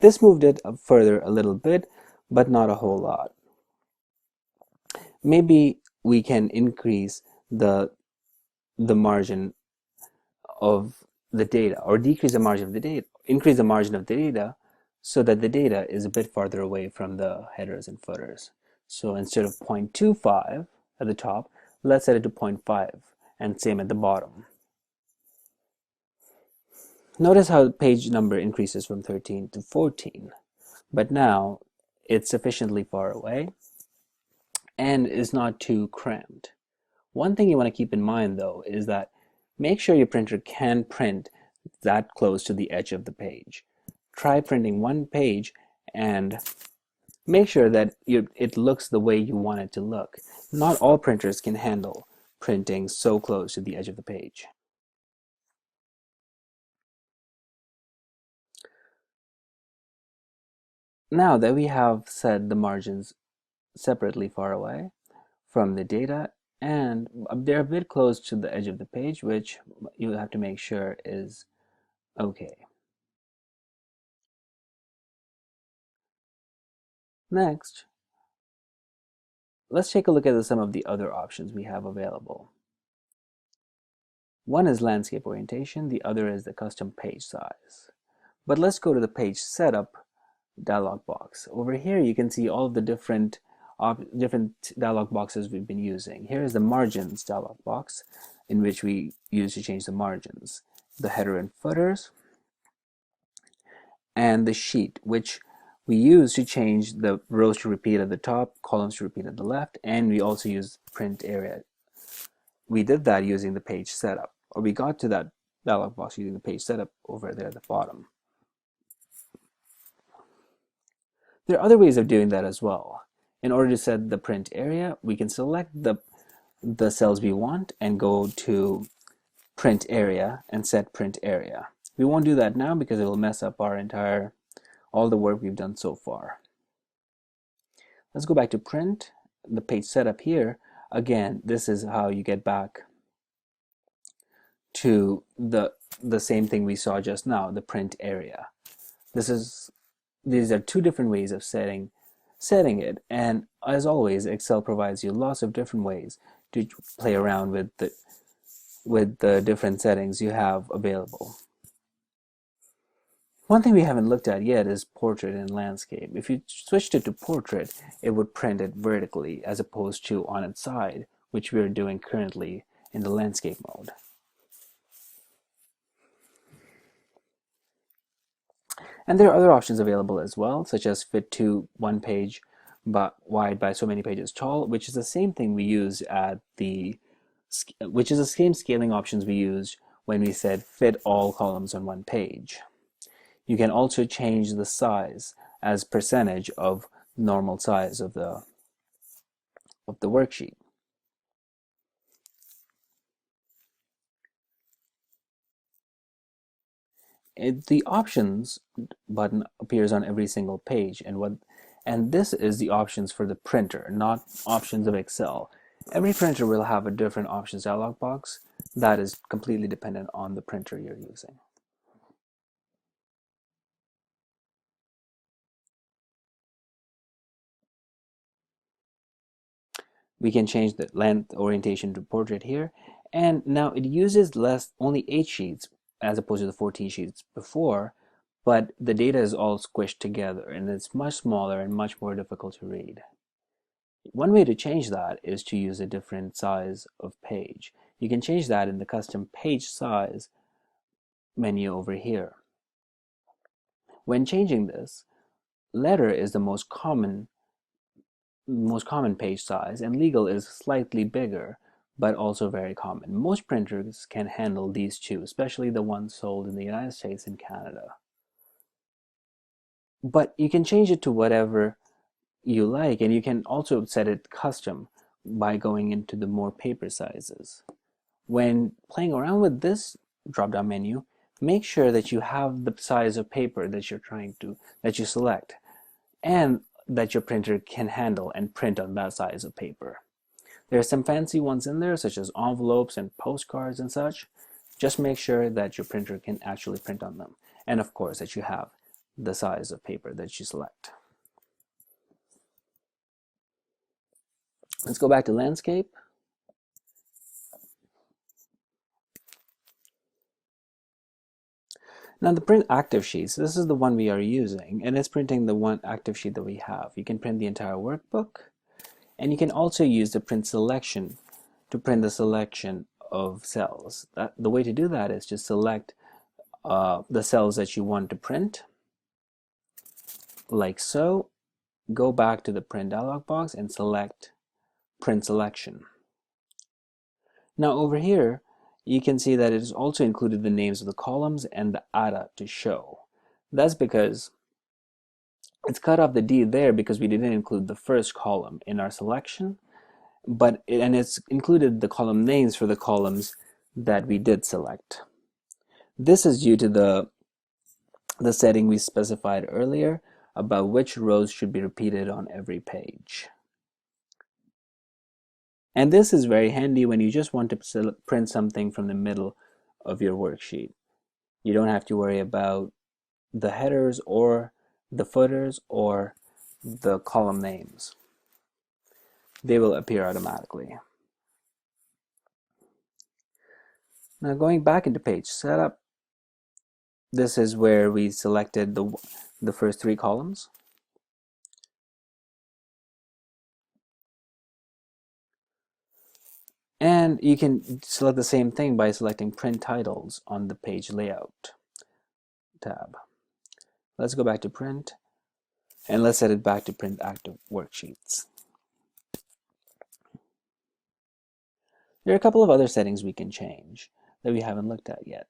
This moved it up further a little bit, but not a whole lot. Maybe we can increase the margin of the data, or decrease the margin of the data, increase the margin of the data, so that the data is a bit farther away from the headers and footers. So instead of 0.25 at the top, let's set it to 0.5, and same at the bottom. Notice how the page number increases from 13 to 14, but now it's sufficiently far away and is not too cramped. One thing you want to keep in mind though is that make sure your printer can print that close to the edge of the page. Try printing one page and make sure that it looks the way you want it to look. Not all printers can handle printing so close to the edge of the page. Now that we have set the margins separately far away from the data, and they're a bit close to the edge of the page, which you have to make sure is okay. Next, let's take a look at some of the other options we have available. One is landscape orientation, the other is the custom page size. But let's go to the page setup dialog box. Over here you can see all of the different dialog boxes we've been using. Here is the margins dialog box, in which we use to change the margins, the header and footers, and the sheet, which we use to change the rows to repeat at the top, columns to repeat at the left, and we also use print area. We did that using the page setup, or we got to that dialog box using the page setup over there at the bottom. There are other ways of doing that as well. In order to set the print area, we can select the cells we want and go to print area and set print area. We won't do that now because it will mess up all the work we've done so far. Let's go back to print, the page setup here. Again, this is how you get back to the same thing we saw just now, the print area. These are two different ways of setting it, and as always, Excel provides you lots of different ways to play around with the different settings you have available. One thing we haven't looked at yet is portrait and landscape. If you switched it to portrait, it would print it vertically as opposed to on its side, which we're doing currently in the landscape mode. And there are other options available as well, such as fit to one page but wide by so many pages tall, which is the same thing we use which is the same scaling options we used when we said fit all columns on one page. You can also change the size as percentage of normal size of the worksheet. The options button appears on every single page, and this is the options for the printer, not options of Excel. Every printer will have a different options dialog box that is completely dependent on the printer you're using. We can change the length orientation to portrait here, and now it uses only 8 sheets as opposed to the 14 sheets before, but the data is all squished together and it's much smaller and much more difficult to read. One way to change that is to use a different size of page. You can change that in the custom page size menu over here. When changing this, letter is the most common page size, and legal is slightly bigger but also very common. Most printers can handle these two, especially the ones sold in the United States and Canada. But you can change it to whatever you like, and you can also set it custom by going into the more paper sizes. When playing around with this drop-down menu, make sure that you have the size of paper that you select, and that your printer can handle and print on that size of paper. There are some fancy ones in there, such as envelopes and postcards and such. Just make sure that your printer can actually print on them, and of course that you have the size of paper that you select. Let's go back to landscape. Now the print active sheets, this is the one we are using, and it's printing the one active sheet that we have. You can print the entire workbook, and you can also use the print selection to print the selection of cells. The way to do that is to select the cells that you want to print, like so. Go back to the print dialog box and select print selection. Now over here, you can see that it has also included the names of the columns and the ATA to show. That's because it's cut off the D there because we didn't include the first column in our selection, and it's included the column names for the columns that we did select. This is due to the setting we specified earlier about which rows should be repeated on every page. And this is very handy when you just want to print something from the middle of your worksheet. You don't have to worry about the headers or the footers or the column names. They will appear automatically. Now going back into page setup, this is where we selected the first three columns. And you can select the same thing by selecting print titles on the page layout tab. Let's go back to print and let's set it back to print active worksheets. There are a couple of other settings we can change that we haven't looked at yet.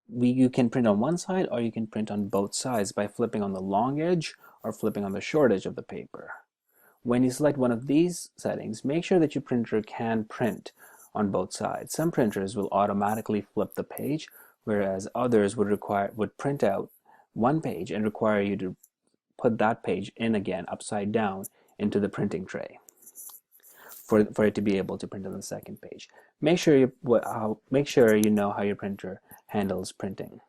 You can print on one side or you can print on both sides by flipping on the long edge or flipping on the short edge of the paper. When you select one of these settings, make sure that your printer can print on both sides. Some printers will automatically flip the page, whereas others would print out one page and require you to put that page in again upside down into the printing tray for it to be able to print on the second page. Make sure you know how your printer handles printing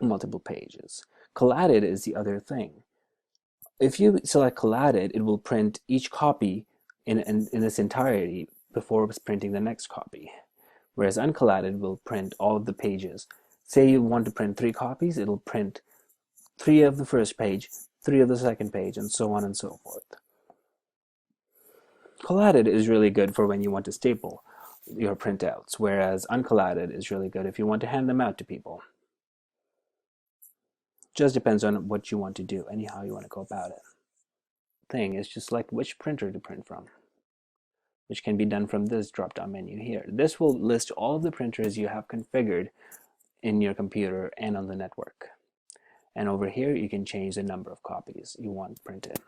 multiple pages. Collapsed is the other thing. If you select collapsed, it will print each copy in its entirety before printing the next copy. Whereas uncollapsed will print all of the pages. Say you want to print 3 copies, it'll print 3 of the first page, 3 of the second page, and so on and so forth. Collapsed is really good for when you want to staple your printouts, whereas uncollapsed is really good if you want to hand them out to people. Just depends on what you want to do and how you want to go about it. Thing is to select which printer to print from, which can be done from this drop-down menu here. This will list all of the printers you have configured in your computer and on the network. And over here you can change the number of copies you want printed.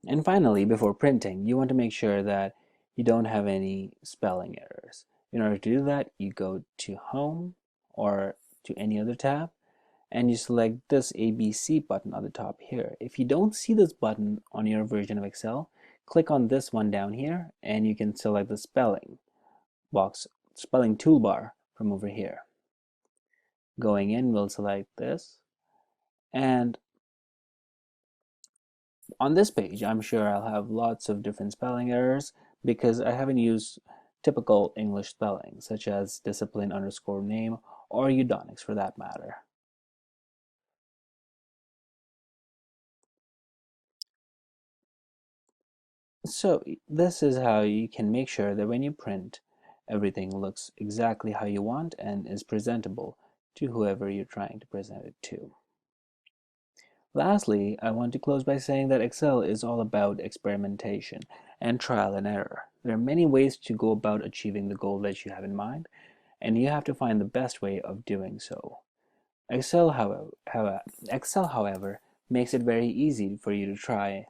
And finally, before printing, you want to make sure that you don't have any spelling errors. In order to do that, you go to Home or to any other tab, and you select this ABC button on the top here. If you don't see this button on your version of Excel, click on this one down here, and you can select the spelling toolbar from over here. Going in, we'll select this, and on this page, I'm sure I'll have lots of different spelling errors because I haven't used typical English spelling, such as discipline_name or Eduonix for that matter. So this is how you can make sure that when you print, everything looks exactly how you want and is presentable to whoever you're trying to present it to. Lastly, I want to close by saying that Excel is all about experimentation and trial and error. There are many ways to go about achieving the goal that you have in mind, and you have to find the best way of doing so. Excel, however, makes it very easy for you to try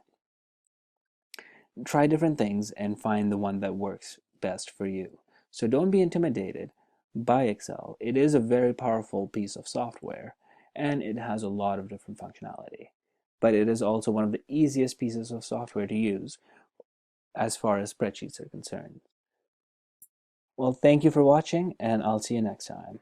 different things and find the one that works best for you. So don't be intimidated by Excel. It is a very powerful piece of software, and it has a lot of different functionality. But it is also one of the easiest pieces of software to use as far as spreadsheets are concerned. Well, thank you for watching, and I'll see you next time.